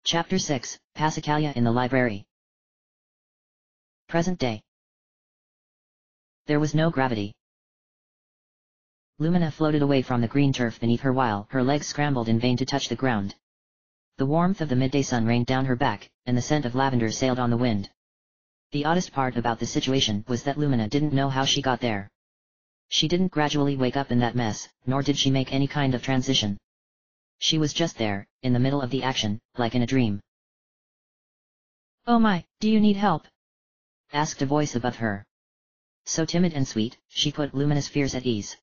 Chapter 6, Passacaglia in the Library. Present day. There was no gravity. Lumina floated away from the green turf beneath her while her legs scrambled in vain to touch the ground. The warmth of the midday sun rained down her back, and the scent of lavender sailed on the wind. The oddest part about the situation was that Lumina didn't know how she got there. She didn't gradually wake up in that mess, nor did she make any kind of transition. She was just there, in the middle of the action, like in a dream. "Oh my, do you need help?" asked a voice above her. So timid and sweet, she put Lumina's fears at ease.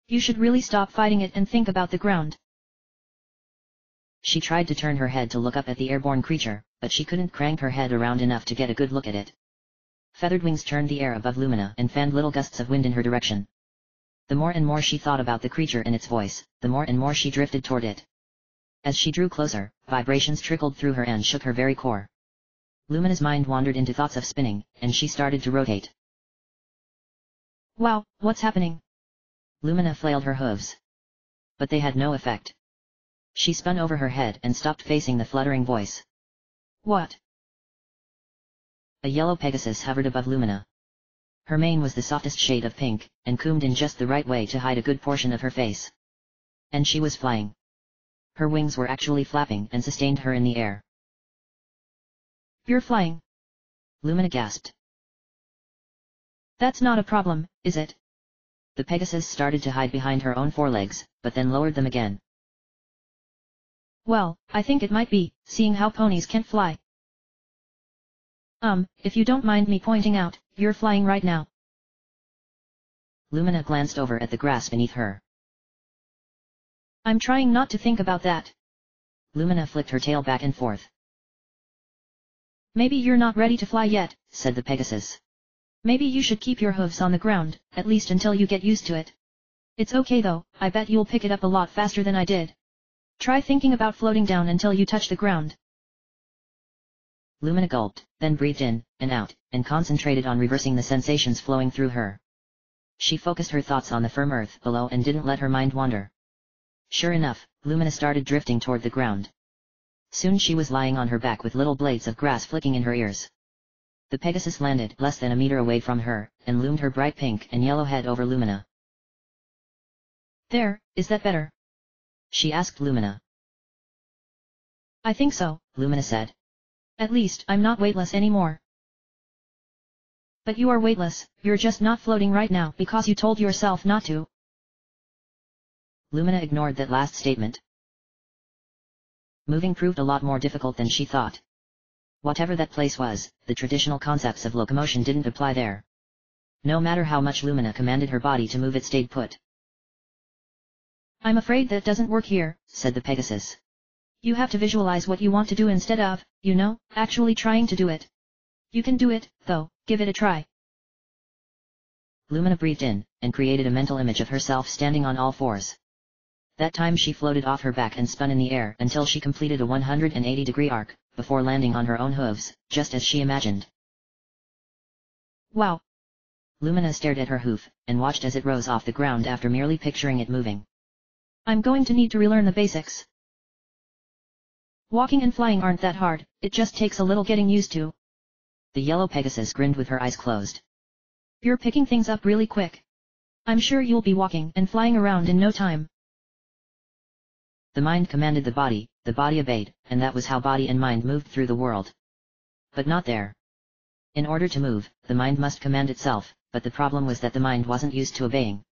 "You should really stop fighting it and think about the ground." She tried to turn her head to look up at the airborne creature, but she couldn't crank her head around enough to get a good look at it. Feathered wings turned the air above Lumina and fanned little gusts of wind in her direction. The more and more she thought about the creature and its voice, the more and more she drifted toward it. As she drew closer, vibrations trickled through her and shook her very core. Lumina's mind wandered into thoughts of spinning, and she started to rotate. "Wow, what's happening?" Lumina flailed her hooves. But they had no effect. She spun over her head and stopped facing the fluttering voice. "What?" A yellow Pegasus hovered above Lumina. Her mane was the softest shade of pink, and combed in just the right way to hide a good portion of her face. And she was flying. Her wings were actually flapping and sustained her in the air. "You're flying?" Lumina gasped. "That's not a problem, is it?" The Pegasus started to hide behind her own forelegs, but then lowered them again. "Well, I think it might be, seeing how ponies can't fly." If you don't mind me pointing out, you're flying right now." Lumina glanced over at the grass beneath her. "I'm trying not to think about that." Lumina flicked her tail back and forth. "Maybe you're not ready to fly yet," said the Pegasus. "Maybe you should keep your hooves on the ground, at least until you get used to it. It's okay though, I bet you'll pick it up a lot faster than I did. Try thinking about floating down until you touch the ground." Lumina gulped, then breathed in, and out, and concentrated on reversing the sensations flowing through her. She focused her thoughts on the firm earth below and didn't let her mind wander. Sure enough, Lumina started drifting toward the ground. Soon she was lying on her back with little blades of grass flicking in her ears. The Pegasus landed less than a meter away from her, and loomed her bright pink and yellow head over Lumina. "There, is that better?" she asked Lumina. "I think so," Lumina said. "At least I'm not weightless anymore." "But you are weightless, you're just not floating right now because you told yourself not to." Lumina ignored that last statement. Moving proved a lot more difficult than she thought. Whatever that place was, the traditional concepts of locomotion didn't apply there. No matter how much Lumina commanded her body to move, it stayed put. "I'm afraid that doesn't work here," said the Pegasus. "You have to visualize what you want to do instead of, actually trying to do it. You can do it, though, give it a try." Lumina breathed in, and created a mental image of herself standing on all fours. That time she floated off her back and spun in the air until she completed a 180-degree arc, before landing on her own hooves, just as she imagined. "Wow!" Lumina stared at her hoof, and watched as it rose off the ground after merely picturing it moving. "I'm going to need to relearn the basics. Walking and flying aren't that hard, it just takes a little getting used to." The yellow Pegasus grinned with her eyes closed. "You're picking things up really quick. I'm sure you'll be walking and flying around in no time." The mind commanded the body obeyed, and that was how body and mind moved through the world. But not there. In order to move, the mind must command itself, but the problem was that the mind wasn't used to obeying.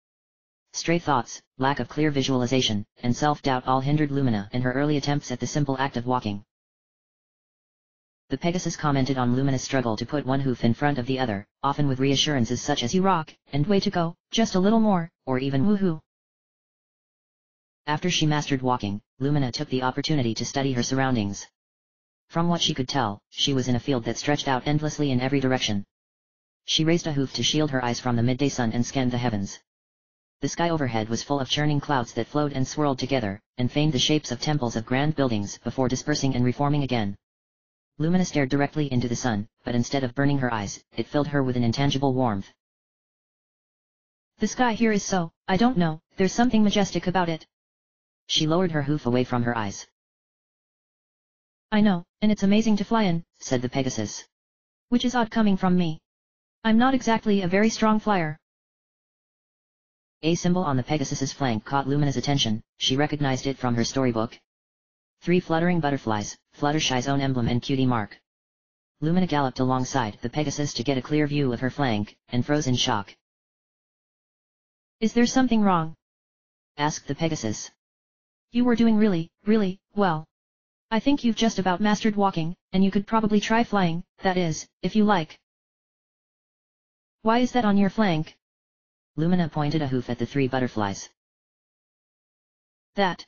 Stray thoughts, lack of clear visualization, and self-doubt all hindered Lumina in her early attempts at the simple act of walking. The Pegasus commented on Lumina's struggle to put one hoof in front of the other, often with reassurances such as "You rock," and "Way to go, just a little more," or even "Woohoo." After she mastered walking, Lumina took the opportunity to study her surroundings. From what she could tell, she was in a field that stretched out endlessly in every direction. She raised a hoof to shield her eyes from the midday sun and scanned the heavens. The sky overhead was full of churning clouds that flowed and swirled together, and feigned the shapes of temples of grand buildings before dispersing and reforming again. Lumina stared directly into the sun, but instead of burning her eyes, it filled her with an intangible warmth. "The sky here is so, I don't know, there's something majestic about it." She lowered her hoof away from her eyes. I know, and it's amazing to fly in, said the Pegasus. Which is odd coming from me. I'm not exactly a very strong flyer. A symbol on the Pegasus's flank caught Lumina's attention. She recognized it from her storybook. 3 fluttering butterflies, Fluttershy's own emblem and cutie mark. Lumina galloped alongside the Pegasus to get a clear view of her flank, and froze in shock. Is there something wrong? Asked the Pegasus. You were doing really, really well. I think you've just about mastered walking, and you could probably try flying, that is, if you like. Why is that on your flank? Lumina pointed a hoof at the 3 butterflies. That.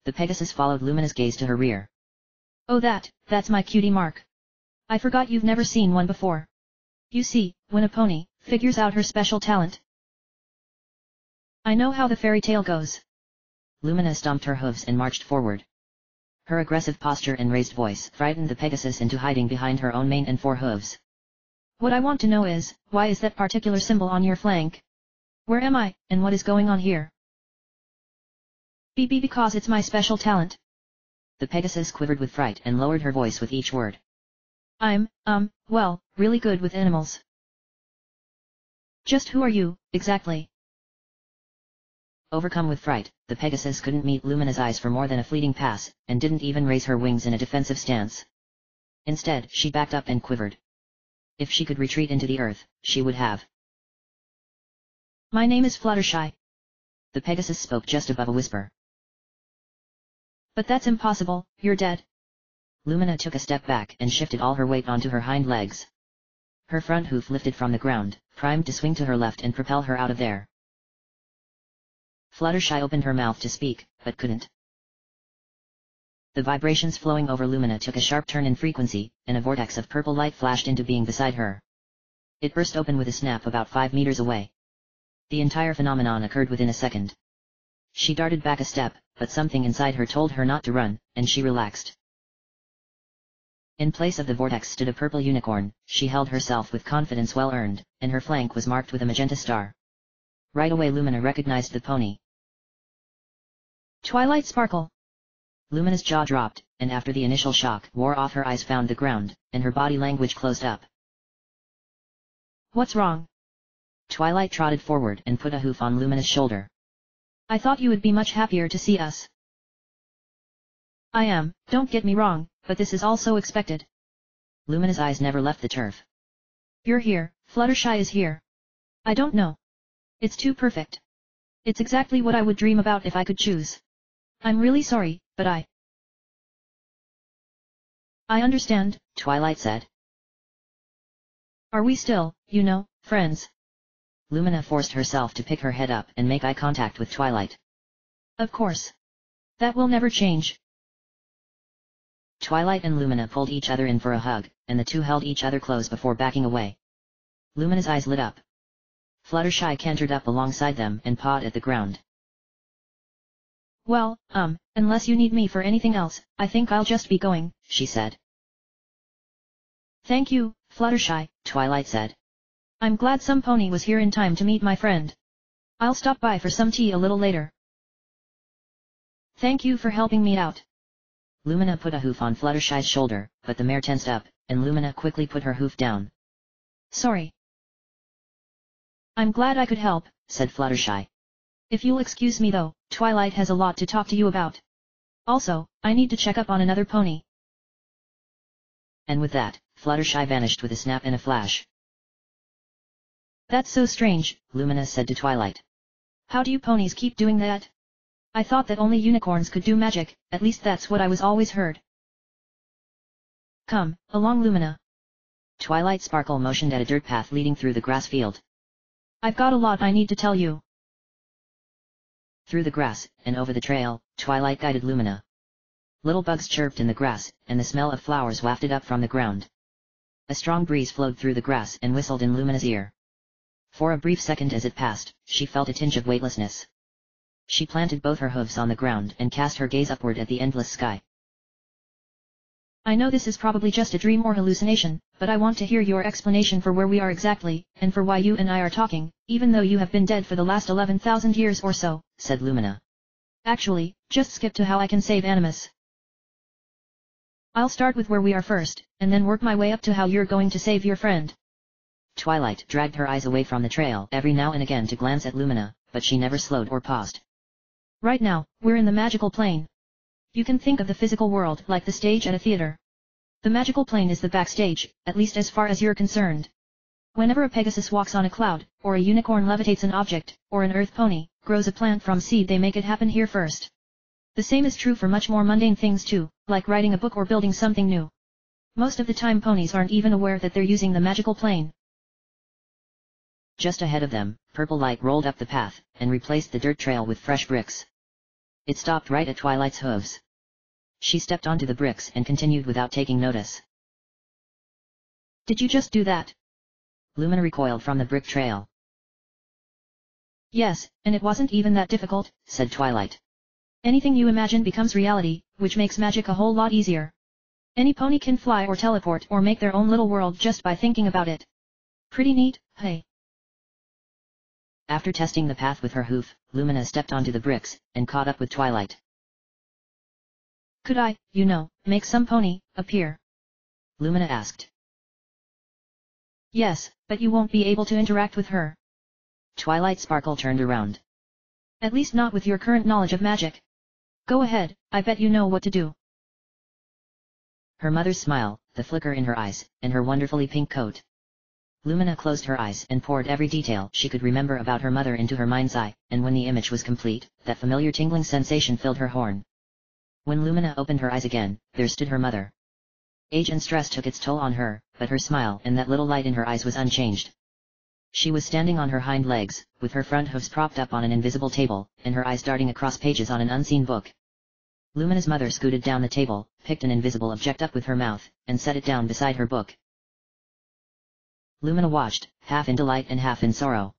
The Pegasus followed Lumina's gaze to her rear. Oh that's my cutie mark. I forgot you've never seen one before. You see, when a pony figures out her special talent. I know how the fairy tale goes. Lumina stomped her hooves and marched forward. Her aggressive posture and raised voice frightened the Pegasus into hiding behind her own mane and 4 hooves. What I want to know is, why is that particular symbol on your flank? Where am I, and what is going on here? Because it's my special talent. The Pegasus quivered with fright and lowered her voice with each word. I'm, well, really good with animals. Just who are you, exactly? Overcome with fright, the Pegasus couldn't meet Lumina's eyes for more than a fleeting pass, and didn't even raise her wings in a defensive stance. Instead, she backed up and quivered. If she could retreat into the earth, she would have. My name is Fluttershy. The Pegasus spoke just above a whisper. But that's impossible, you're dead. Lumina took a step back and shifted all her weight onto her hind legs. Her front hoof lifted from the ground, primed to swing to her left and propel her out of there. Fluttershy opened her mouth to speak, but couldn't. The vibrations flowing over Lumina took a sharp turn in frequency, and a vortex of purple light flashed into being beside her. It burst open with a snap about 5 meters away. The entire phenomenon occurred within a second. She darted back a step, but something inside her told her not to run, and she relaxed. In place of the vortex stood a purple unicorn. She held herself with confidence well earned, and her flank was marked with a magenta star. Right away Lumina recognized the pony. Twilight Sparkle. Lumina's jaw dropped, and after the initial shock wore off her eyes found the ground, and her body language closed up. What's wrong? Twilight trotted forward and put a hoof on Lumina's shoulder. I thought you would be much happier to see us. I am, don't get me wrong, but this is also expected. Lumina's eyes never left the turf. You're here, Fluttershy is here. I don't know. It's too perfect. It's exactly what I would dream about if I could choose. I'm really sorry, but I understand, Twilight said. Are we still, friends? Lumina forced herself to pick her head up and make eye contact with Twilight. Of course. That will never change. Twilight and Lumina pulled each other in for a hug, and the two held each other close before backing away. Lumina's eyes lit up. Fluttershy cantered up alongside them and pawed at the ground. Well, unless you need me for anything else, I think I'll just be going, she said. Thank you, Fluttershy, Twilight said. I'm glad some pony was here in time to meet my friend. I'll stop by for some tea a little later. Thank you for helping me out. Lumina put a hoof on Fluttershy's shoulder, but the mare tensed up, and Lumina quickly put her hoof down. Sorry. I'm glad I could help, said Fluttershy. If you'll excuse me though, Twilight has a lot to talk to you about. Also, I need to check up on another pony. And with that, Fluttershy vanished with a snap and a flash. That's so strange, Lumina said to Twilight. How do you ponies keep doing that? I thought that only unicorns could do magic, at least that's what I was always heard. Come, along Lumina. Twilight Sparkle motioned at a dirt path leading through the grass field. I've got a lot I need to tell you. Through the grass, and over the trail, Twilight guided Lumina. Little bugs chirped in the grass, and the smell of flowers wafted up from the ground. A strong breeze flowed through the grass and whistled in Lumina's ear. For a brief second as it passed, she felt a tinge of weightlessness. She planted both her hooves on the ground and cast her gaze upward at the endless sky. I know this is probably just a dream or hallucination, but I want to hear your explanation for where we are exactly, and for why you and I are talking, even though you have been dead for the last 11,000 years or so, said Lumina. Actually, just skip to how I can save Animus. I'll start with where we are first, and then work my way up to how you're going to save your friend. Twilight dragged her eyes away from the trail every now and again to glance at Lumina, but she never slowed or paused. Right now, we're in the magical plane. You can think of the physical world like the stage at a theater. The magical plane is the backstage, at least as far as you're concerned. Whenever a Pegasus walks on a cloud, or a unicorn levitates an object, or an earth pony grows a plant from seed, they make it happen here first. The same is true for much more mundane things too, like writing a book or building something new. Most of the time ponies aren't even aware that they're using the magical plane. Just ahead of them, purple light rolled up the path, and replaced the dirt trail with fresh bricks. It stopped right at Twilight's hooves. She stepped onto the bricks and continued without taking notice. Did you just do that? Lumina recoiled from the brick trail. Yes, and it wasn't even that difficult, said Twilight. Anything you imagine becomes reality, which makes magic a whole lot easier. Any pony can fly or teleport or make their own little world just by thinking about it. Pretty neat, hey? After testing the path with her hoof, Lumina stepped onto the bricks, and caught up with Twilight. Could I, make some pony appear? Lumina asked. Yes, but you won't be able to interact with her. Twilight Sparkle turned around. At least not with your current knowledge of magic. Go ahead, I bet you know what to do. Her mother's smile, the flicker in her eyes, and her wonderfully pink coat. Lumina closed her eyes and poured every detail she could remember about her mother into her mind's eye, and when the image was complete, that familiar tingling sensation filled her horn. When Lumina opened her eyes again, there stood her mother. Age and stress took its toll on her, but her smile and that little light in her eyes was unchanged. She was standing on her hind legs, with her front hooves propped up on an invisible table, and her eyes darting across pages on an unseen book. Lumina's mother scooted down the table, picked an invisible object up with her mouth, and set it down beside her book. Lumina watched, half in delight and half in sorrow.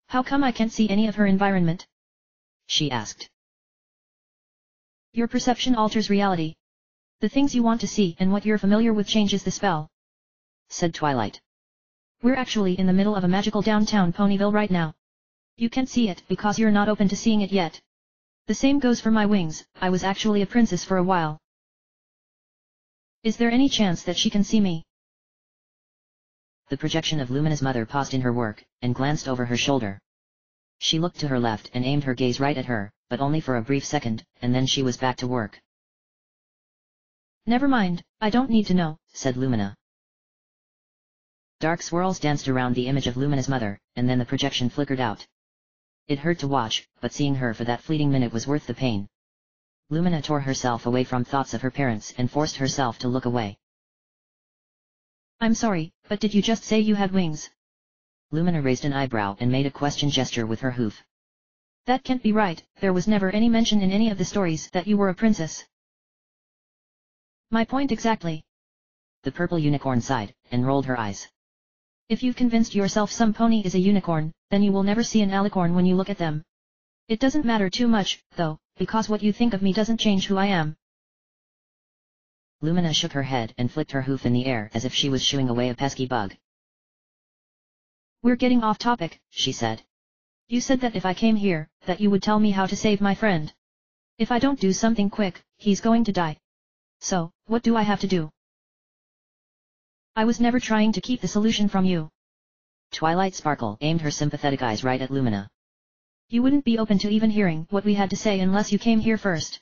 How come I can't see any of her environment? She asked. Your perception alters reality. The things you want to see and what you're familiar with changes the spell, said Twilight. We're actually in the middle of a magical downtown Ponyville right now. You can't see it because you're not open to seeing it yet. The same goes for my wings, I was actually a princess for a while. Is there any chance that she can see me? The projection of Lumina's mother paused in her work, and glanced over her shoulder. She looked to her left and aimed her gaze right at her, but only for a brief second, and then she was back to work. Never mind, I don't need to know, said Lumina. Dark swirls danced around the image of Lumina's mother, and then the projection flickered out. It hurt to watch, but seeing her for that fleeting minute was worth the pain. Lumina tore herself away from thoughts of her parents and forced herself to look away. I'm sorry, but did you just say you had wings? Lumina raised an eyebrow and made a question gesture with her hoof. That can't be right, there was never any mention in any of the stories that you were a princess. My point exactly. The purple unicorn sighed, and rolled her eyes. If you've convinced yourself some pony is a unicorn, then you will never see an alicorn when you look at them. It doesn't matter too much, though, because what you think of me doesn't change who I am. Lumina shook her head and flicked her hoof in the air as if she was shooing away a pesky bug. We're getting off topic, she said. You said that if I came here, that you would tell me how to save my friend. If I don't do something quick, he's going to die. So, what do I have to do? I was never trying to keep the solution from you. Twilight Sparkle aimed her sympathetic eyes right at Lumina. You wouldn't be open to even hearing what we had to say unless you came here first.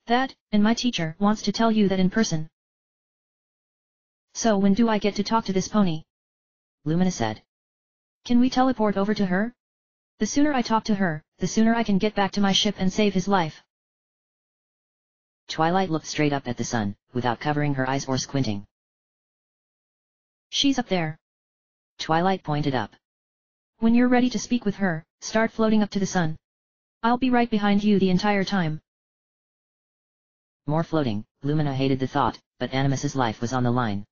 That, and my teacher wants to tell you that in person. So when do I get to talk to this pony? Lumina said. Can we teleport over to her? The sooner I talk to her, the sooner I can get back to my ship and save his life. Twilight looked straight up at the sun, without covering her eyes or squinting. She's up there. Twilight pointed up. When you're ready to speak with her, start floating up to the sun. I'll be right behind you the entire time. More floating, Lumina hated the thought, but Animus's life was on the line.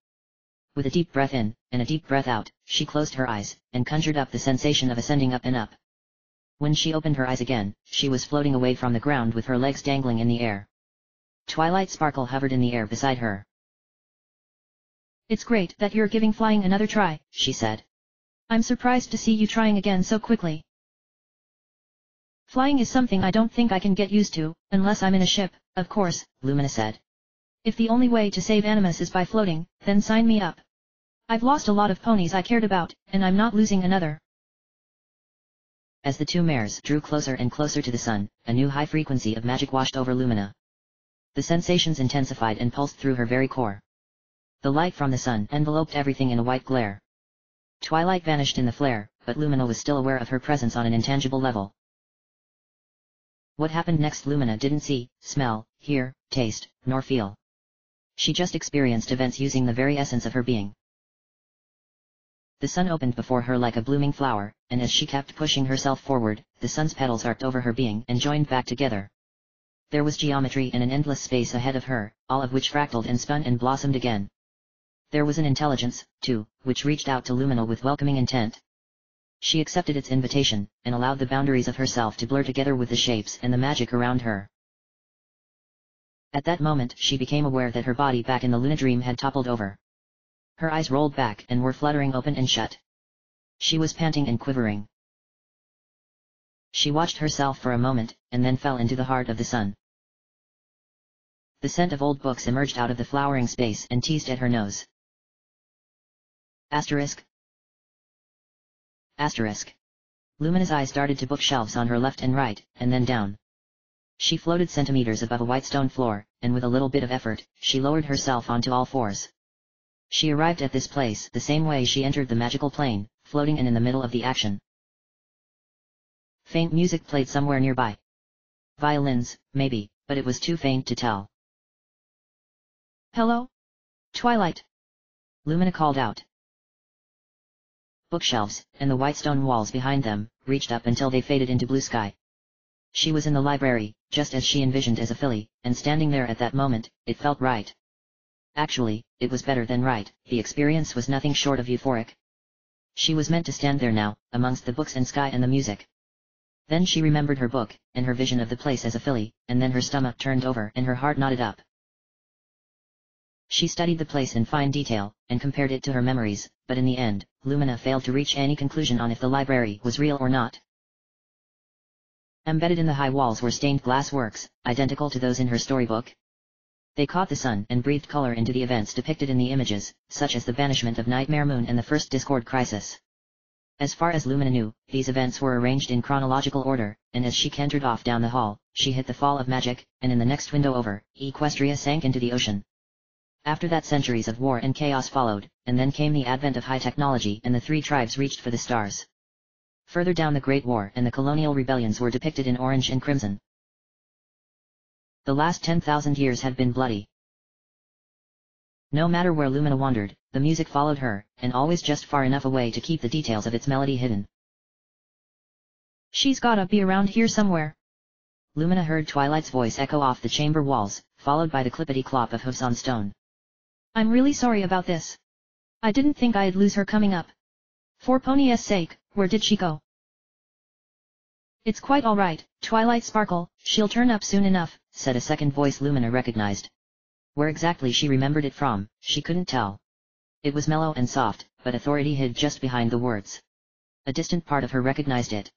With a deep breath in, and a deep breath out, she closed her eyes, and conjured up the sensation of ascending up and up. When she opened her eyes again, she was floating away from the ground with her legs dangling in the air. Twilight Sparkle hovered in the air beside her. It's great that you're giving flying another try, she said. I'm surprised to see you trying again so quickly. Flying is something I don't think I can get used to, unless I'm in a ship, of course, Lumina said. If the only way to save Animus is by floating, then sign me up. I've lost a lot of ponies I cared about, and I'm not losing another. As the two mares drew closer and closer to the sun, a new high frequency of magic washed over Lumina. The sensations intensified and pulsed through her very core. The light from the sun enveloped everything in a white glare. Twilight vanished in the flare, but Lumina was still aware of her presence on an intangible level. What happened next Lumina didn't see, smell, hear, taste, nor feel. She just experienced events using the very essence of her being. The sun opened before her like a blooming flower, and as she kept pushing herself forward, the sun's petals arced over her being and joined back together. There was geometry and an endless space ahead of her, all of which fractaled and spun and blossomed again. There was an intelligence, too, which reached out to Lumina with welcoming intent. She accepted its invitation, and allowed the boundaries of herself to blur together with the shapes and the magic around her. At that moment she became aware that her body back in the Luna dream had toppled over. Her eyes rolled back and were fluttering open and shut. She was panting and quivering. She watched herself for a moment, and then fell into the heart of the sun. The scent of old books emerged out of the flowering space and teased at her nose. Asterisk. Asterisk. Lumina's eyes darted to bookshelves on her left and right, and then down. She floated centimeters above a white stone floor, and with a little bit of effort, she lowered herself onto all fours. She arrived at this place the same way she entered the magical plane, floating and in the middle of the action. Faint music played somewhere nearby. Violins, maybe, but it was too faint to tell. Hello? Twilight. Lumina called out. Bookshelves, and the white stone walls behind them, reached up until they faded into blue sky. She was in the library, just as she envisioned as a filly, and standing there at that moment, it felt right. Actually, it was better than right, the experience was nothing short of euphoric. She was meant to stand there now, amongst the books and sky and the music. Then she remembered her book, and her vision of the place as a filly, and then her stomach turned over and her heart knotted up. She studied the place in fine detail, and compared it to her memories, but in the end, Lumina failed to reach any conclusion on if the library was real or not. Embedded in the high walls were stained glass works, identical to those in her storybook. They caught the sun and breathed color into the events depicted in the images, such as the banishment of Nightmare Moon and the First Discord Crisis. As far as Lumina knew, these events were arranged in chronological order, and as she cantered off down the hall, she hit the fall of magic, and in the next window over, Equestria sank into the ocean. After that centuries of war and chaos followed, and then came the advent of high technology and the three tribes reached for the stars. Further down the Great War and the colonial rebellions were depicted in orange and crimson. The last 10,000 years had been bloody. No matter where Lumina wandered, the music followed her, and always just far enough away to keep the details of its melody hidden. She's gotta be around here somewhere. Lumina heard Twilight's voice echo off the chamber walls, followed by the clippity-clop of hooves on stone. I'm really sorry about this. I didn't think I'd lose her coming up. For Pony's sake, where did she go? It's quite alright, Twilight Sparkle, she'll turn up soon enough, said a second voice Lumina recognized. Where exactly she remembered it from, she couldn't tell. It was mellow and soft, but authority hid just behind the words. A distant part of her recognized it.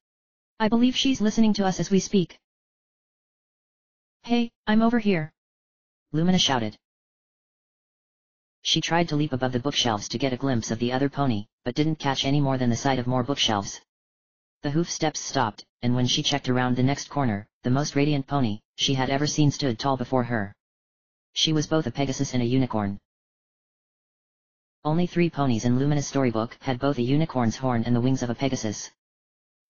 I believe she's listening to us as we speak. Hey, I'm over here. Lumina shouted. She tried to leap above the bookshelves to get a glimpse of the other pony, but didn't catch any more than the sight of more bookshelves. The hoof steps stopped, and when she checked around the next corner, the most radiant pony she had ever seen stood tall before her. She was both a Pegasus and a unicorn. Only 3 ponies in Lumina's storybook had both a unicorn's horn and the wings of a Pegasus.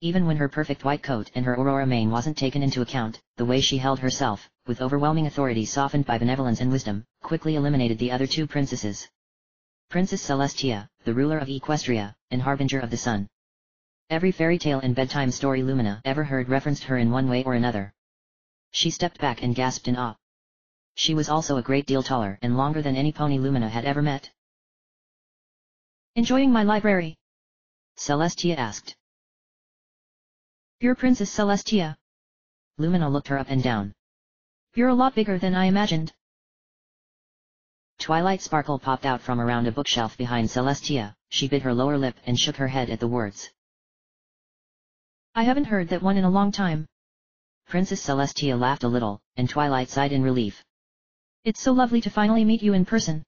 Even when her perfect white coat and her aurora mane wasn't taken into account, the way she held herself, with overwhelming authority softened by benevolence and wisdom, quickly eliminated the other 2 princesses. Princess Celestia, the ruler of Equestria, and harbinger of the sun. Every fairy tale and bedtime story Lumina ever heard referenced her in one way or another. She stepped back and gasped in awe. She was also a great deal taller and longer than any pony Lumina had ever met. Enjoying my library? Celestia asked. You're Princess Celestia. Lumina looked her up and down. You're a lot bigger than I imagined. Twilight Sparkle popped out from around a bookshelf behind Celestia. She bit her lower lip and shook her head at the words. I haven't heard that one in a long time. Princess Celestia laughed a little, and Twilight sighed in relief. It's so lovely to finally meet you in person.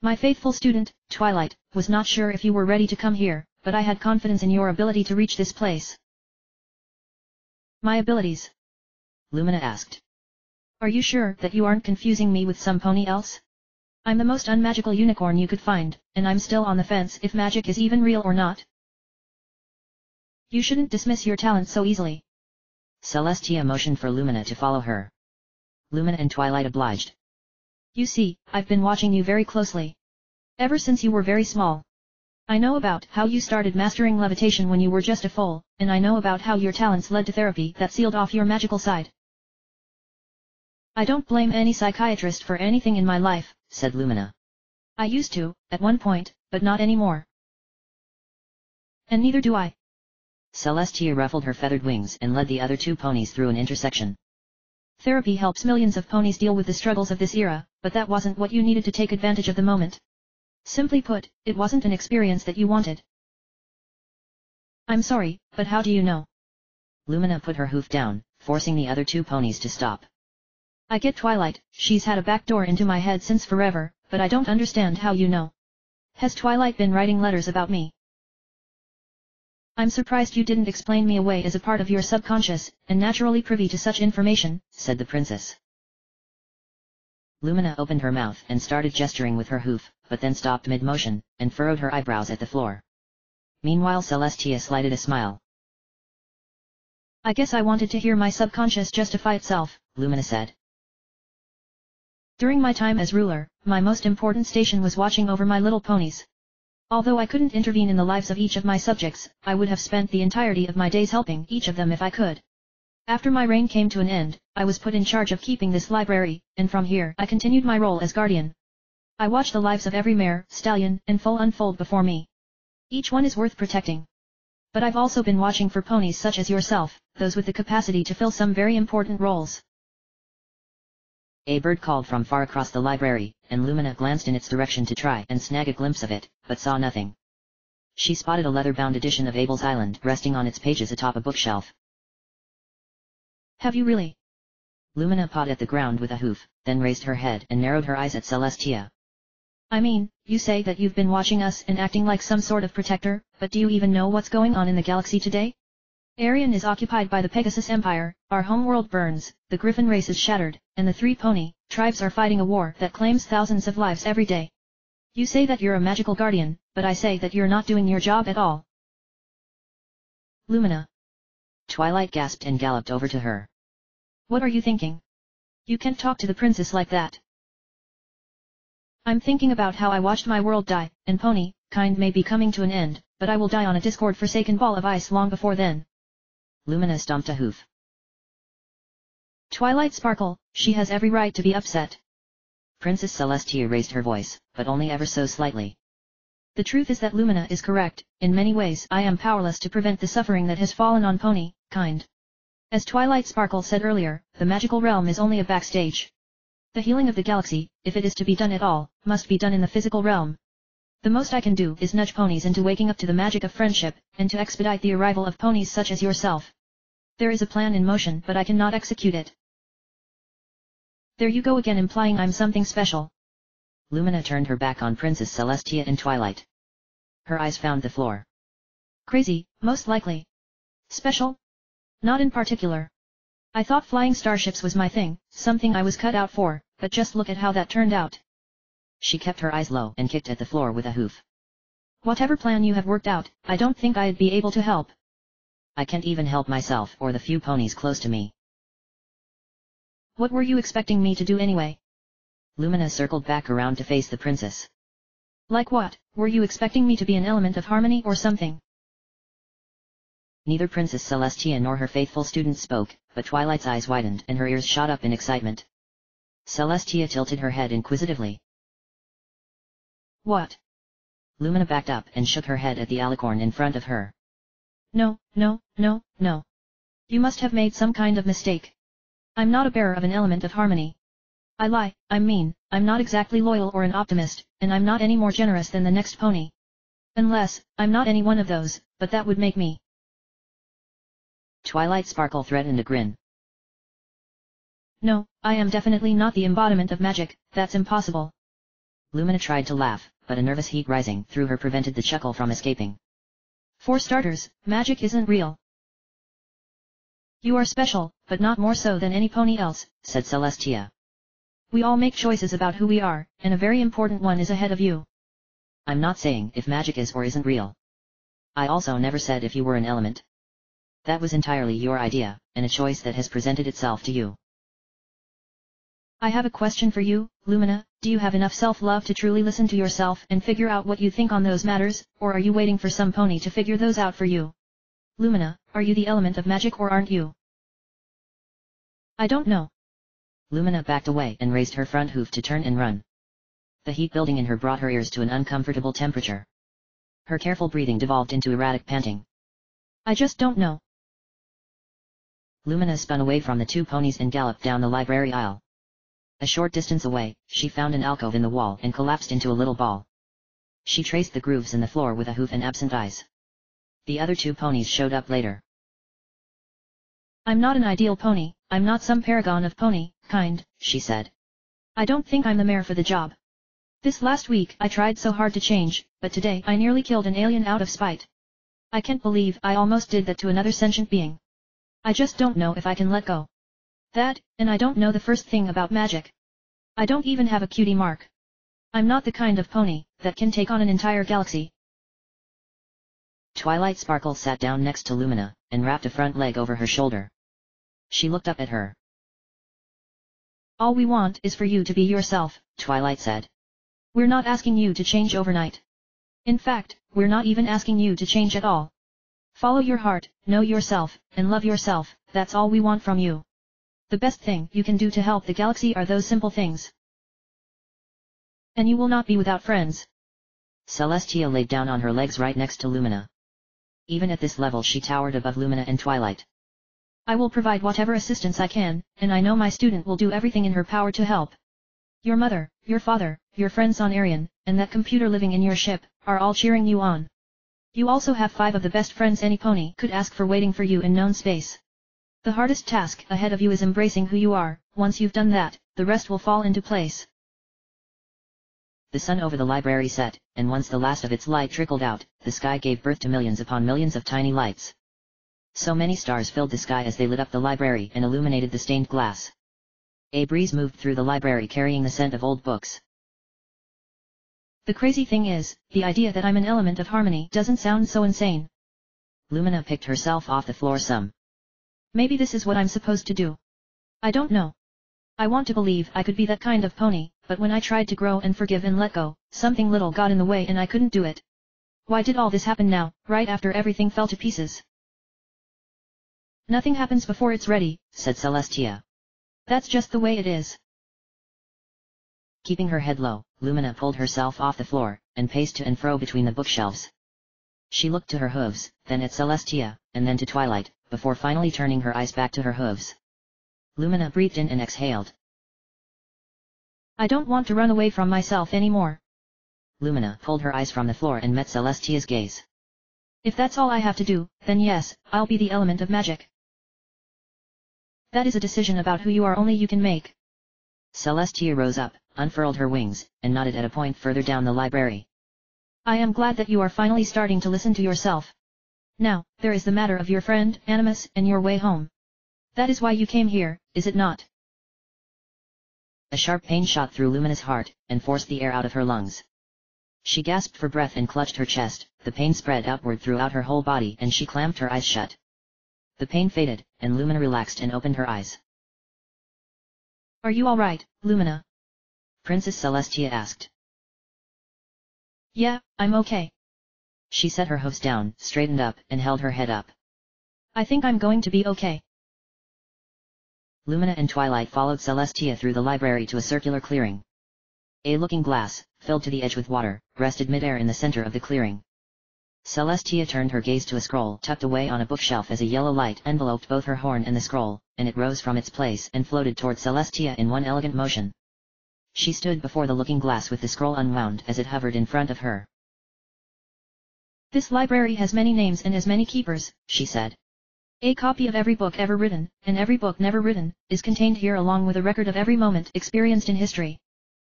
My faithful student, Twilight, was not sure if you were ready to come here, but I had confidence in your ability to reach this place. My abilities? Lumina asked. Are you sure that you aren't confusing me with some pony else? I'm the most unmagical unicorn you could find, and I'm still on the fence if magic is even real or not. You shouldn't dismiss your talents so easily. Celestia motioned for Lumina to follow her. Lumina and Twilight obliged. You see, I've been watching you very closely. Ever since you were very small. I know about how you started mastering levitation when you were just a foal, and I know about how your talents led to therapy that sealed off your magical side. I don't blame any psychiatrist for anything in my life, said Lumina. I used to, at one point, but not anymore. And neither do I. Celestia ruffled her feathered wings and led the other two ponies through an intersection. Therapy helps millions of ponies deal with the struggles of this era, but that wasn't what you needed to take advantage of the moment. Simply put, it wasn't an experience that you wanted. I'm sorry, but how do you know? Lumina put her hoof down, forcing the other two ponies to stop. I get Twilight, she's had a backdoor into my head since forever, but I don't understand how you know. Has Twilight been writing letters about me? I'm surprised you didn't explain me away as a part of your subconscious, and naturally privy to such information, said the princess. Lumina opened her mouth and started gesturing with her hoof, but then stopped mid-motion, and furrowed her eyebrows at the floor. Meanwhile Celestia slighted a smile. I guess I wanted to hear my subconscious justify itself, Lumina said. During my time as ruler, my most important station was watching over my little ponies. Although I couldn't intervene in the lives of each of my subjects, I would have spent the entirety of my days helping each of them if I could. After my reign came to an end, I was put in charge of keeping this library, and from here I continued my role as guardian. I watched the lives of every mare, stallion, and foal unfold before me. Each one is worth protecting. But I've also been watching for ponies such as yourself, those with the capacity to fill some very important roles. A bird called from far across the library, and Lumina glanced in its direction to try and snag a glimpse of it, but saw nothing. She spotted a leather-bound edition of Abel's Island resting on its pages atop a bookshelf. Have you really? Lumina pawed at the ground with a hoof, then raised her head and narrowed her eyes at Celestia. I mean, you say that you've been watching us and acting like some sort of protector, but do you even know what's going on in the galaxy today? Arian is occupied by the Pegasus Empire, our homeworld burns, the Griffin race is shattered, and the three pony tribes are fighting a war that claims thousands of lives every day. You say that you're a magical guardian, but I say that you're not doing your job at all. Lumina. Twilight gasped and galloped over to her. What are you thinking? You can't talk to the princess like that. I'm thinking about how I watched my world die, and pony kind may be coming to an end, but I will die on a discord-forsaken ball of ice long before then. Lumina stomped a hoof. Twilight Sparkle, she has every right to be upset. Princess Celestia raised her voice, but only ever so slightly. The truth is that Lumina is correct, in many ways I am powerless to prevent the suffering that has fallen on pony kind. As Twilight Sparkle said earlier, the magical realm is only a backstage. The healing of the galaxy, if it is to be done at all, must be done in the physical realm. The most I can do is nudge ponies into waking up to the magic of friendship, and to expedite the arrival of ponies such as yourself. There is a plan in motion but I cannot execute it. There you go again implying I'm something special. Lumina turned her back on Princess Celestia and Twilight. Her eyes found the floor. Crazy, most likely. Special? Not in particular. I thought flying starships was my thing, something I was cut out for, but just look at how that turned out. She kept her eyes low and kicked at the floor with a hoof. Whatever plan you have worked out, I don't think I'd be able to help. I can't even help myself or the few ponies close to me. What were you expecting me to do anyway? Lumina circled back around to face the princess. Like what, were you expecting me to be an element of harmony or something? Neither Princess Celestia nor her faithful students spoke, but Twilight's eyes widened and her ears shot up in excitement. Celestia tilted her head inquisitively. What? Lumina backed up and shook her head at the alicorn in front of her. No, no, no, no. You must have made some kind of mistake. I'm not a bearer of an element of harmony. I lie, I'm mean, I'm not exactly loyal or an optimist, and I'm not any more generous than the next pony. Unless, I'm not any one of those, but that would make me. Twilight Sparkle threatened a grin. No, I am definitely not the embodiment of magic, that's impossible. Lumina tried to laugh, but a nervous heat rising through her prevented the chuckle from escaping. For starters, magic isn't real. You are special, but not more so than any pony else, said Celestia. We all make choices about who we are, and a very important one is ahead of you. I'm not saying if magic is or isn't real. I also never said if you were an element. That was entirely your idea, and a choice that has presented itself to you. I have a question for you, Lumina, do you have enough self-love to truly listen to yourself and figure out what you think on those matters, or are you waiting for some pony to figure those out for you? Lumina, are you the element of magic or aren't you? I don't know. Lumina backed away and raised her front hoof to turn and run. The heat building in her brought her ears to an uncomfortable temperature. Her careful breathing devolved into erratic panting. I just don't know. Lumina spun away from the two ponies and galloped down the library aisle. A short distance away, she found an alcove in the wall and collapsed into a little ball. She traced the grooves in the floor with a hoof and absent eyes. The other two ponies showed up later. I'm not an ideal pony, I'm not some paragon of pony kind, she said. I don't think I'm the mare for the job. This last week I tried so hard to change, but today I nearly killed an alien out of spite. I can't believe I almost did that to another sentient being. I just don't know if I can let go. That, and I don't know the first thing about magic. I don't even have a cutie mark. I'm not the kind of pony that can take on an entire galaxy. Twilight Sparkle sat down next to Lumina, and wrapped a front leg over her shoulder. She looked up at her. All we want is for you to be yourself, Twilight said. We're not asking you to change overnight. In fact, we're not even asking you to change at all. Follow your heart, know yourself, and love yourself, that's all we want from you. The best thing you can do to help the galaxy are those simple things. And you will not be without friends. Celestia laid down on her legs right next to Lumina. Even at this level she towered above Lumina and Twilight. I will provide whatever assistance I can, and I know my student will do everything in her power to help. Your mother, your father, your friends on ARan, and that computer living in your ship, are all cheering you on. You also have 5 of the best friends any pony could ask for waiting for you in known space. The hardest task ahead of you is embracing who you are. Once you've done that, the rest will fall into place. The sun over the library set, and once the last of its light trickled out, the sky gave birth to millions upon millions of tiny lights. So many stars filled the sky as they lit up the library and illuminated the stained glass. A breeze moved through the library carrying the scent of old books. The crazy thing is, the idea that I'm an element of harmony doesn't sound so insane. Lumina picked herself off the floor some. Maybe this is what I'm supposed to do. I don't know. I want to believe I could be that kind of pony, but when I tried to grow and forgive and let go, something little got in the way and I couldn't do it. Why did all this happen now, right after everything fell to pieces? Nothing happens before it's ready, said Celestia. That's just the way it is. Keeping her head low, Lumina pulled herself off the floor, and paced to and fro between the bookshelves. She looked to her hooves, then at Celestia, and then to Twilight, before finally turning her eyes back to her hooves. Lumina breathed in and exhaled. I don't want to run away from myself anymore. Lumina pulled her eyes from the floor and met Celestia's gaze. If that's all I have to do, then yes, I'll be the element of magic. That is a decision about who you are only you can make. Celestia rose up, unfurled her wings, and nodded at a point further down the library. I am glad that you are finally starting to listen to yourself. Now, there is the matter of your friend, Animus, and your way home. That is why you came here, is it not? A sharp pain shot through Lumina's heart, and forced the air out of her lungs. She gasped for breath and clutched her chest, the pain spread outward throughout her whole body and she clamped her eyes shut. The pain faded, and Lumina relaxed and opened her eyes. Are you alright, Lumina? Princess Celestia asked. Yeah, I'm okay. She set her hooves down, straightened up, and held her head up. I think I'm going to be okay. Lumina and Twilight followed Celestia through the library to a circular clearing. A looking glass, filled to the edge with water, rested midair in the center of the clearing. Celestia turned her gaze to a scroll tucked away on a bookshelf as a yellow light enveloped both her horn and the scroll, and it rose from its place and floated toward Celestia in one elegant motion. She stood before the looking glass with the scroll unwound as it hovered in front of her. This library has many names and as many keepers, she said. A copy of every book ever written, and every book never written, is contained here along with a record of every moment experienced in history.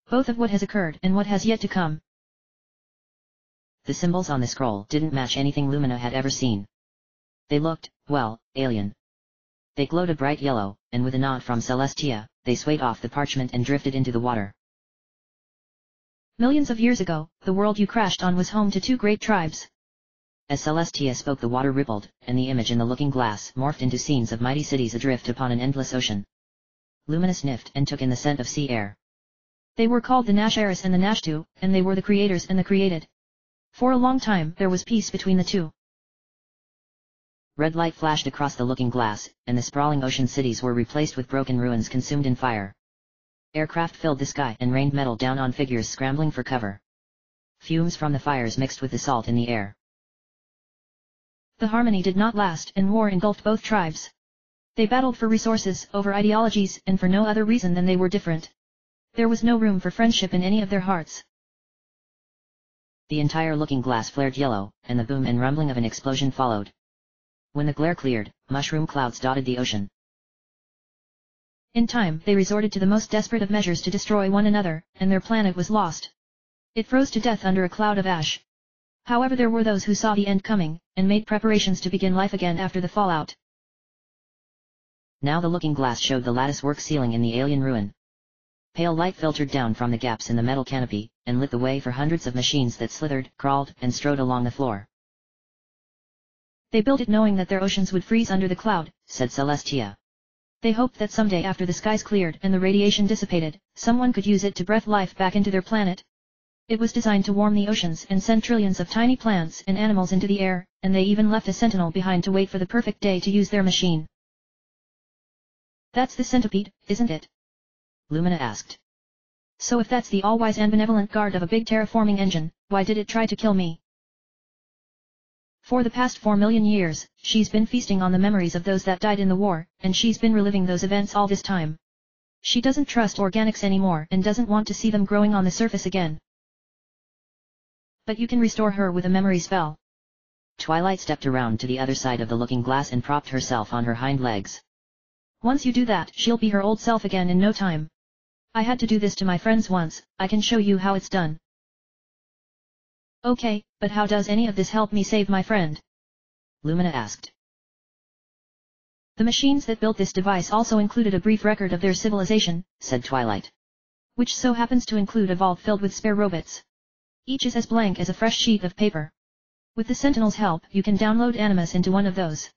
Both of what has occurred and what has yet to come. The symbols on the scroll didn't match anything Lumina had ever seen. They looked, well, alien. They glowed a bright yellow, and with a nod from Celestia, they swayed off the parchment and drifted into the water. Millions of years ago, the world you crashed on was home to two great tribes. As Celestia spoke, the water rippled, and the image in the looking glass morphed into scenes of mighty cities adrift upon an endless ocean. Lumina sniffed and took in the scent of sea air. They were called the Nasharis and the Nashtu, and they were the creators and the created. For a long time there was peace between the two. Red light flashed across the looking glass, and the sprawling ocean cities were replaced with broken ruins consumed in fire. Aircraft filled the sky and rained metal down on figures scrambling for cover. Fumes from the fires mixed with the salt in the air. The harmony did not last, and war engulfed both tribes. They battled for resources, over ideologies, and for no other reason than they were different. There was no room for friendship in any of their hearts. The entire looking glass flared yellow, and the boom and rumbling of an explosion followed. When the glare cleared, mushroom clouds dotted the ocean. In time, they resorted to the most desperate of measures to destroy one another, and their planet was lost. It froze to death under a cloud of ash. However, there were those who saw the end coming, and made preparations to begin life again after the fallout. Now the looking glass showed the lattice-work ceiling in the alien ruin. Pale light filtered down from the gaps in the metal canopy, and lit the way for hundreds of machines that slithered, crawled, and strode along the floor. They built it knowing that their oceans would freeze under the cloud, said Celestia. They hoped that someday after the skies cleared and the radiation dissipated, someone could use it to breathe life back into their planet. It was designed to warm the oceans and send trillions of tiny plants and animals into the air, and they even left a sentinel behind to wait for the perfect day to use their machine. That's the centipede, isn't it? Lumina asked. So if that's the all-wise and benevolent guard of a big terraforming engine, why did it try to kill me? For the past 4 million years, she's been feasting on the memories of those that died in the war, and she's been reliving those events all this time. She doesn't trust organics anymore and doesn't want to see them growing on the surface again. But you can restore her with a memory spell. Twilight stepped around to the other side of the looking glass and propped herself on her hind legs. Once you do that, she'll be her old self again in no time. I had to do this to my friends once, I can show you how it's done. Okay, but how does any of this help me save my friend? Lumina asked. The machines that built this device also included a brief record of their civilization, said Twilight. Which so happens to include a vault filled with spare robots. Each is as blank as a fresh sheet of paper. With the Sentinel's help, you can download Animus into one of those.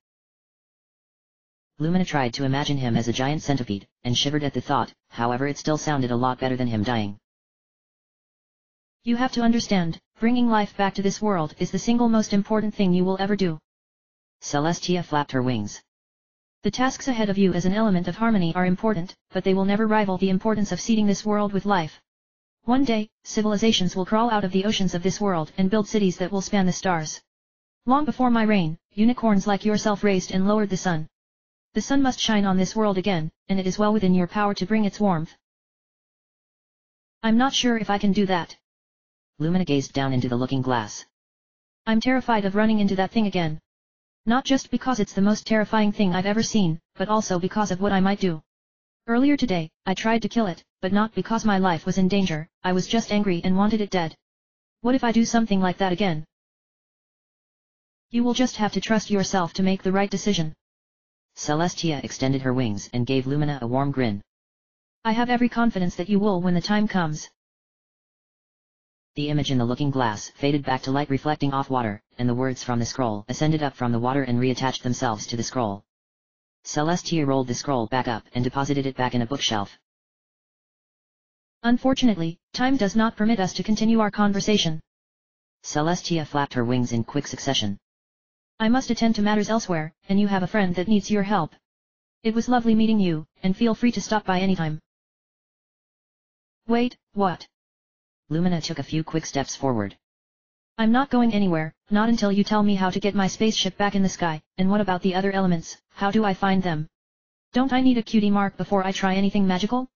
Lumina tried to imagine him as a giant centipede, and shivered at the thought, however it still sounded a lot better than him dying. You have to understand, bringing life back to this world is the single most important thing you will ever do. Celestia flapped her wings. The tasks ahead of you as an element of harmony are important, but they will never rival the importance of seeding this world with life. One day, civilizations will crawl out of the oceans of this world and build cities that will span the stars. Long before my reign, unicorns like yourself raised and lowered the sun. The sun must shine on this world again, and it is well within your power to bring its warmth. I'm not sure if I can do that. Lumina gazed down into the looking glass. I'm terrified of running into that thing again. Not just because it's the most terrifying thing I've ever seen, but also because of what I might do. Earlier today, I tried to kill it, but not because my life was in danger, I was just angry and wanted it dead. What if I do something like that again? You will just have to trust yourself to make the right decision. Celestia extended her wings and gave Lumina a warm grin. I have every confidence that you will when the time comes. The image in the looking glass faded back to light reflecting off water, and the words from the scroll ascended up from the water and reattached themselves to the scroll. Celestia rolled the scroll back up and deposited it back in a bookshelf. Unfortunately, time does not permit us to continue our conversation. Celestia flapped her wings in quick succession. I must attend to matters elsewhere, and you have a friend that needs your help. It was lovely meeting you, and feel free to stop by anytime. Wait, what? Lumina took a few quick steps forward. I'm not going anywhere, not until you tell me how to get my spaceship back in the sky, and what about the other elements, how do I find them? Don't I need a cutie mark before I try anything magical?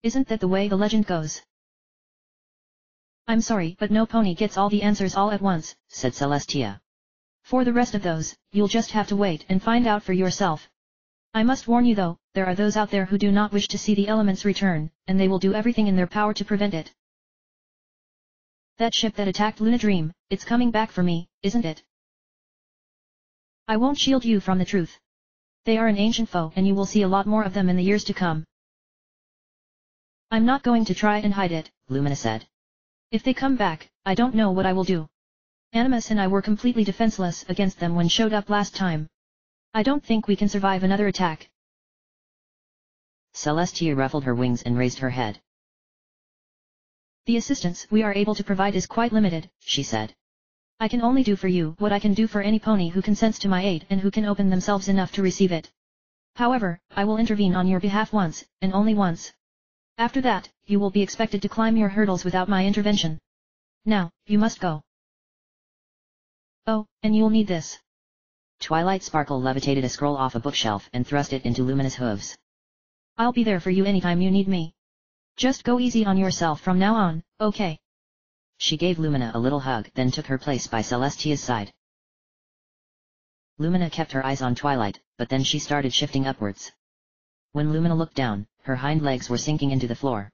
Isn't that the way the legend goes? I'm sorry, but no pony gets all the answers all at once, said Celestia. For the rest of those, you'll just have to wait and find out for yourself. I must warn you though, there are those out there who do not wish to see the elements return, and they will do everything in their power to prevent it. That ship that attacked Luna Dream, it's coming back for me, isn't it? I won't shield you from the truth. They are an ancient foe and you will see a lot more of them in the years to come. I'm not going to try and hide it, Lumina said. If they come back, I don't know what I will do. Animus and I were completely defenseless against them when showed up last time. I don't think we can survive another attack. Celestia ruffled her wings and raised her head. The assistance we are able to provide is quite limited, she said. I can only do for you what I can do for any pony who consents to my aid and who can open themselves enough to receive it. However, I will intervene on your behalf once, and only once. After that, you will be expected to climb your hurdles without my intervention. Now, you must go. Oh, and you'll need this. Twilight Sparkle levitated a scroll off a bookshelf and thrust it into Lumina's hooves. I'll be there for you anytime you need me. Just go easy on yourself from now on, okay? She gave Lumina a little hug then took her place by Celestia's side. Lumina kept her eyes on Twilight, but then she started shifting upwards. When Lumina looked down, her hind legs were sinking into the floor.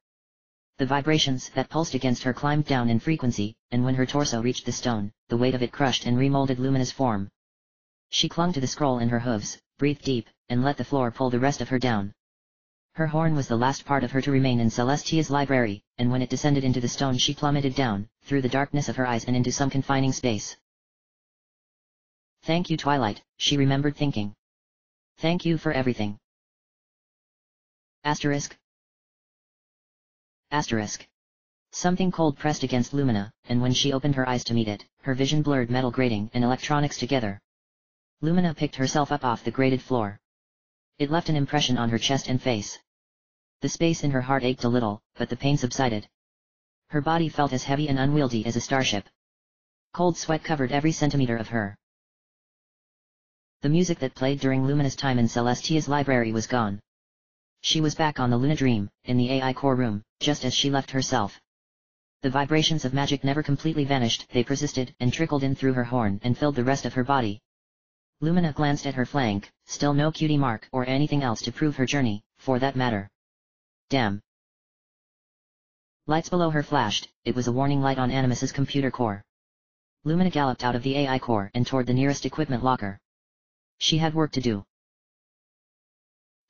The vibrations that pulsed against her climbed down in frequency, and when her torso reached the stone, the weight of it crushed and remolded Lumina's form. She clung to the scroll in her hooves, breathed deep, and let the floor pull the rest of her down. Her horn was the last part of her to remain in Celestia's library, and when it descended into the stone she plummeted down, through the darkness of her eyes and into some confining space. Thank you Twilight, she remembered thinking. Thank you for everything. Asterisk. Asterisk. Something cold pressed against Lumina, and when she opened her eyes to meet it, her vision blurred metal grating and electronics together. Lumina picked herself up off the grated floor. It left an impression on her chest and face. The space in her heart ached a little, but the pain subsided. Her body felt as heavy and unwieldy as a starship. Cold sweat covered every centimeter of her. The music that played during Lumina's time in Celestia's library was gone. She was back on the Luna Dream, in the AI core room, just as she left herself. The vibrations of magic never completely vanished, they persisted and trickled in through her horn and filled the rest of her body. Lumina glanced at her flank, still no cutie mark or anything else to prove her journey, for that matter. Damn. Lights below her flashed, it was a warning light on Animus's computer core. Lumina galloped out of the AI core and toward the nearest equipment locker. She had work to do.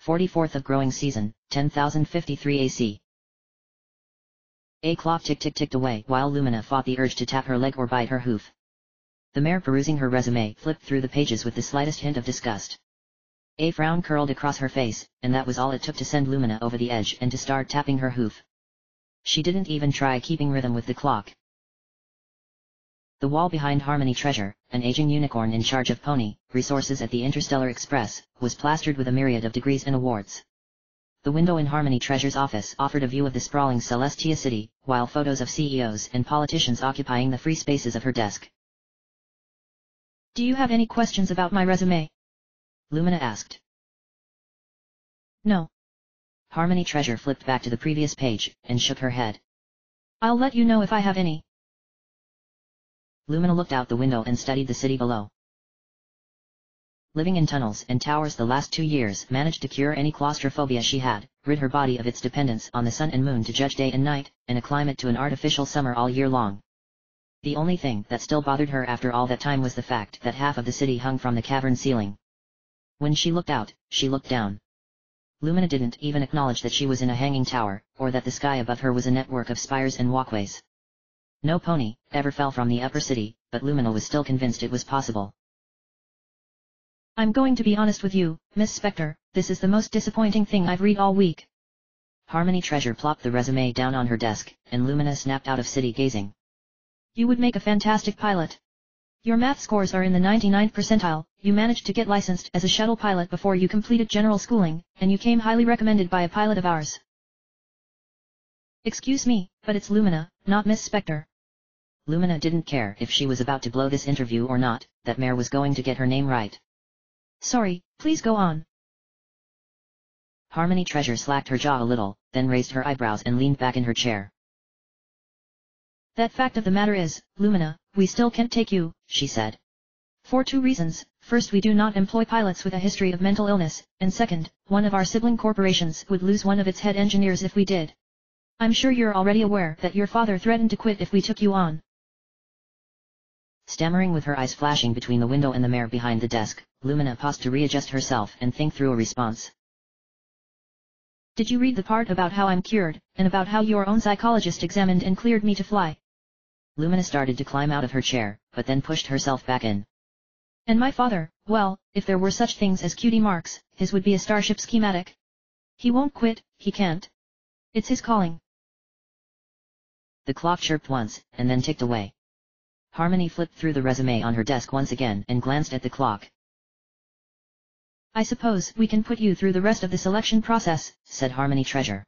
44th of growing season, 10,053 AC. A clock ticked away while Lumina fought the urge to tap her leg or bite her hoof. The mare perusing her resume flipped through the pages with the slightest hint of disgust. A frown curled across her face, and that was all it took to send Lumina over the edge and to start tapping her hoof. She didn't even try keeping rhythm with the clock. The wall behind Harmony Treasure, an aging unicorn in charge of pony resources at the Interstellar Express, was plastered with a myriad of degrees and awards. The window in Harmony Treasure's office offered a view of the sprawling Celestia city, while photos of CEOs and politicians occupying the free spaces of her desk. Do you have any questions about my resume? Lumina asked. No. Harmony Treasure flipped back to the previous page, and shook her head. I'll let you know if I have any. Lumina looked out the window and studied the city below. Living in tunnels and towers the last 2 years managed to cure any claustrophobia she had, rid her body of its dependence on the sun and moon to judge day and night, and acclimate it to an artificial summer all year long. The only thing that still bothered her after all that time was the fact that half of the city hung from the cavern ceiling. When she looked out, she looked down. Lumina didn't even acknowledge that she was in a hanging tower, or that the sky above her was a network of spires and walkways. No pony ever fell from the upper city, but Lumina was still convinced it was possible. I'm going to be honest with you, Miss Spectre, this is the most disappointing thing I've read all week. Harmony Treasure plopped the resume down on her desk, and Lumina snapped out of city gazing. You would make a fantastic pilot. Your math scores are in the 99th percentile, you managed to get licensed as a shuttle pilot before you completed general schooling, and you came highly recommended by a pilot of ours. Excuse me, but it's Lumina, not Miss Spectre. Lumina didn't care if she was about to blow this interview or not, that mare was going to get her name right. Sorry, please go on. Harmony Treasure slacked her jaw a little, then raised her eyebrows and leaned back in her chair. That fact of the matter is, Lumina, we still can't take you, she said. For two reasons: first, we do not employ pilots with a history of mental illness, and second, one of our sibling corporations would lose one of its head engineers if we did. I'm sure you're already aware that your father threatened to quit if we took you on. Stammering with her eyes flashing between the window and the mirror behind the desk, Lumina paused to readjust herself and think through a response. Did you read the part about how I'm cured, and about how your own psychologist examined and cleared me to fly? Lumina started to climb out of her chair, but then pushed herself back in. And my father, well, if there were such things as cutie marks, his would be a starship schematic. He won't quit, he can't. It's his calling. The clock chirped once, and then ticked away. Harmony flipped through the resume on her desk once again and glanced at the clock. I suppose we can put you through the rest of the selection process, said Harmony Treasure.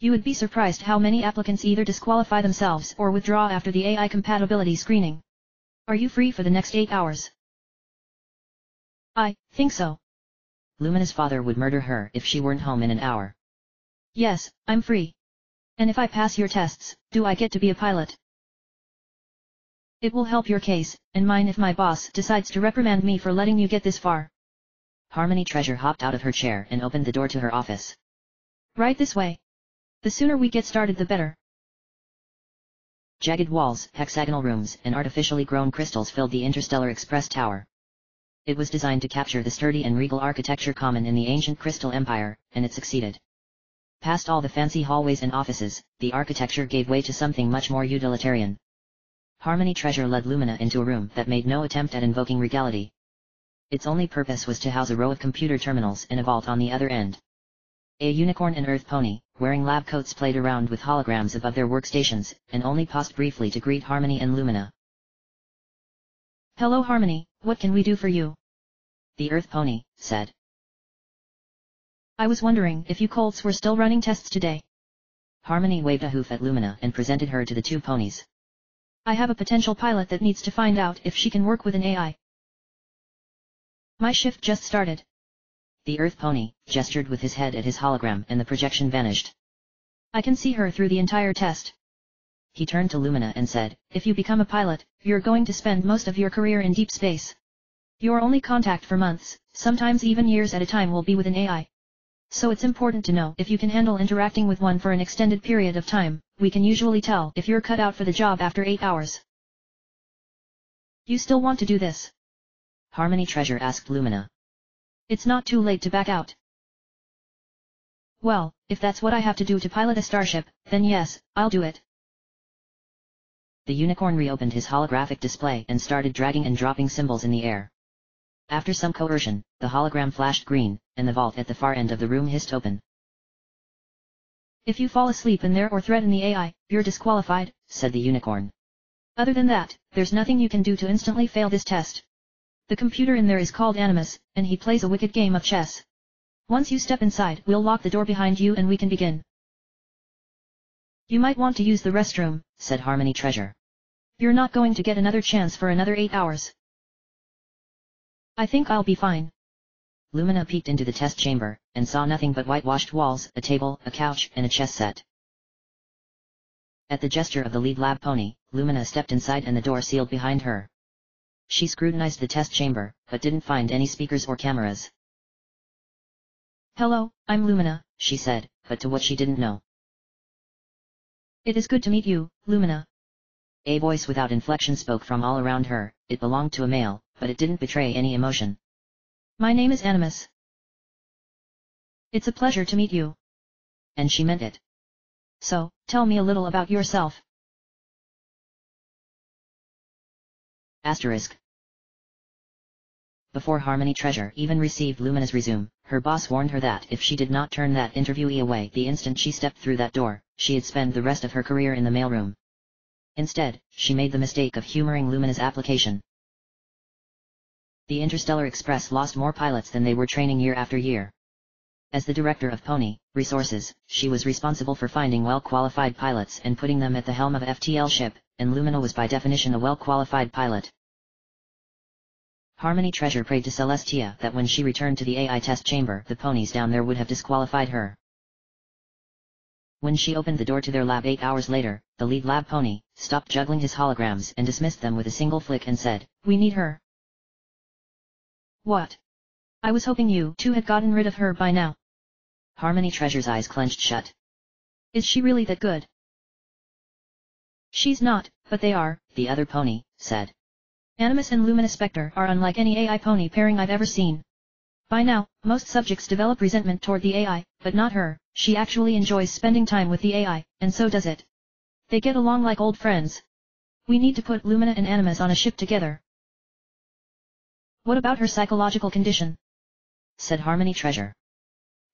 You would be surprised how many applicants either disqualify themselves or withdraw after the AI compatibility screening. Are you free for the next 8 hours? I think so. Lumina's father would murder her if she weren't home in an hour. Yes, I'm free. And if I pass your tests, do I get to be a pilot? It will help your case, and mine if my boss decides to reprimand me for letting you get this far. Harmony Treasure hopped out of her chair and opened the door to her office. Right this way. The sooner we get started the better. Jagged walls, hexagonal rooms, and artificially grown crystals filled the Interstellar Express Tower. It was designed to capture the sturdy and regal architecture common in the ancient Crystal Empire, and it succeeded. Past all the fancy hallways and offices, the architecture gave way to something much more utilitarian. Harmony Treasure led Lumina into a room that made no attempt at invoking regality. Its only purpose was to house a row of computer terminals in a vault on the other end. A unicorn and earth pony, wearing lab coats, played around with holograms above their workstations, and only paused briefly to greet Harmony and Lumina. Hello Harmony, what can we do for you? The earth pony said. I was wondering if you colts were still running tests today. Harmony waved a hoof at Lumina and presented her to the two ponies. I have a potential pilot that needs to find out if she can work with an AI. My shift just started. The earth pony gestured with his head at his hologram and the projection vanished. I can see her through the entire test. He turned to Lumina and said, if you become a pilot, you're going to spend most of your career in deep space. Your only contact for months, sometimes even years at a time, will be with an AI. So it's important to know if you can handle interacting with one for an extended period of time. We can usually tell if you're cut out for the job after 8 hours. You still want to do this? Harmony Treasure asked Lumina. It's not too late to back out. Well, if that's what I have to do to pilot a starship, then yes, I'll do it. The unicorn reopened his holographic display and started dragging and dropping symbols in the air. After some coercion, the hologram flashed green, and the vault at the far end of the room hissed open. If you fall asleep in there or threaten the AI, you're disqualified, said the unicorn. Other than that, there's nothing you can do to instantly fail this test. The computer in there is called Animus, and he plays a wicked game of chess. Once you step inside, we'll lock the door behind you and we can begin. You might want to use the restroom, said Harmony Treasure. You're not going to get another chance for another 8 hours. I think I'll be fine. Lumina peeked into the test chamber, and saw nothing but whitewashed walls, a table, a couch, and a chess set. At the gesture of the lead lab pony, Lumina stepped inside and the door sealed behind her. She scrutinized the test chamber, but didn't find any speakers or cameras. Hello, I'm Lumina, she said, but to what she didn't know. It is good to meet you, Lumina. A voice without inflection spoke from all around her. It belonged to a male, but it didn't betray any emotion. My name is Animus. It's a pleasure to meet you. And she meant it. So, tell me a little about yourself. Asterisk. Before Harmony Treasure even received Lumina's resume, her boss warned her that if she did not turn that interviewee away the instant she stepped through that door, she'd spend the rest of her career in the mailroom. Instead, she made the mistake of humoring Lumina's application. The Interstellar Express lost more pilots than they were training year after year. As the director of Pony Resources, she was responsible for finding well-qualified pilots and putting them at the helm of a FTL ship, and Lumina was by definition a well-qualified pilot. Harmony Treasure prayed to Celestia that when she returned to the AI test chamber the ponies down there would have disqualified her. When she opened the door to their lab 8 hours later, the lead lab pony stopped juggling his holograms and dismissed them with a single flick and said, "We need her." What? I was hoping you two had gotten rid of her by now. Harmony Treasure's eyes clenched shut. Is she really that good? She's not, but they are, the other pony said. Animus and Luminous Spectre are unlike any AI pony pairing I've ever seen. By now, most subjects develop resentment toward the AI, but not her. She actually enjoys spending time with the AI, and so does it. They get along like old friends. We need to put Lumina and Animus on a ship together. What about her psychological condition? Said Harmony Treasure.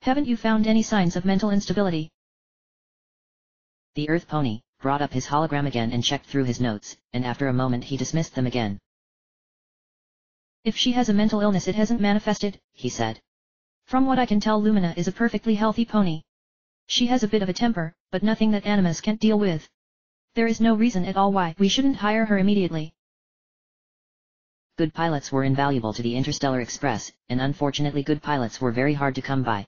Haven't you found any signs of mental instability? The Earth Pony brought up his hologram again and checked through his notes, and after a moment he dismissed them again. If she has a mental illness it hasn't manifested, he said. From what I can tell Lumina is a perfectly healthy pony. She has a bit of a temper, but nothing that Animus can't deal with. There is no reason at all why we shouldn't hire her immediately. Good pilots were invaluable to the Interstellar Express, and unfortunately good pilots were very hard to come by.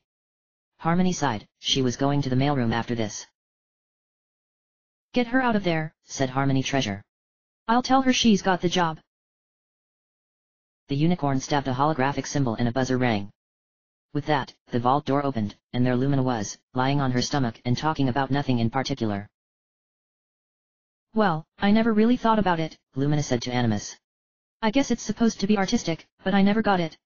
Harmony sighed. She was going to the mailroom after this. Get her out of there, said Harmony Treasure. I'll tell her she's got the job. The unicorn stabbed a holographic symbol and a buzzer rang. With that, the vault door opened, and there Lumina was, lying on her stomach and talking about nothing in particular. Well, I never really thought about it, Lumina said to Animus. I guess it's supposed to be artistic, but I never got it.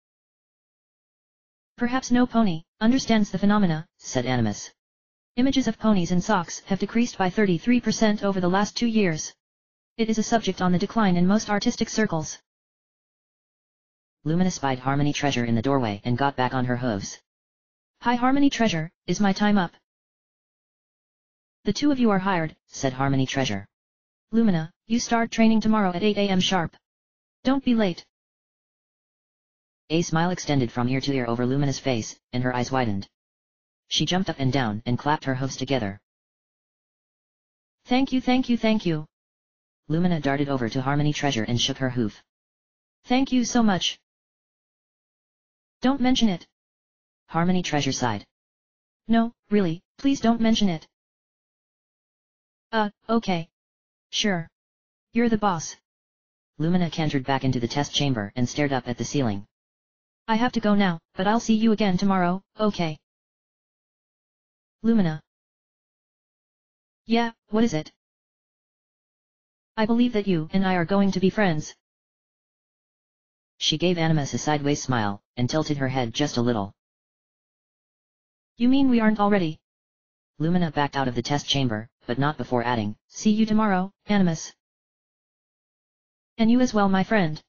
Perhaps no pony understands the phenomena, said Animus. Images of ponies in socks have decreased by 33% over the last 2 years. It is a subject on the decline in most artistic circles. Lumina spied Harmony Treasure in the doorway and got back on her hooves. Hi Harmony Treasure, is my time up? The two of you are hired, said Harmony Treasure. Lumina, you start training tomorrow at 8 a.m. sharp. Don't be late. A smile extended from ear to ear over Lumina's face, and her eyes widened. She jumped up and down and clapped her hooves together. Thank you, thank you, thank you. Lumina darted over to Harmony Treasure and shook her hoof. Thank you so much. Don't mention it. Harmony Treasure sighed. No, really, please don't mention it. Okay. Sure. You're the boss. Lumina cantered back into the test chamber and stared up at the ceiling. I have to go now, but I'll see you again tomorrow, okay? Lumina. Yeah, what is it? I believe that you and I are going to be friends. She gave Animus a sideways smile, and tilted her head just a little. You mean we aren't already? Lumina backed out of the test chamber, but not before adding, see you tomorrow, Animus. And you as well, my friend.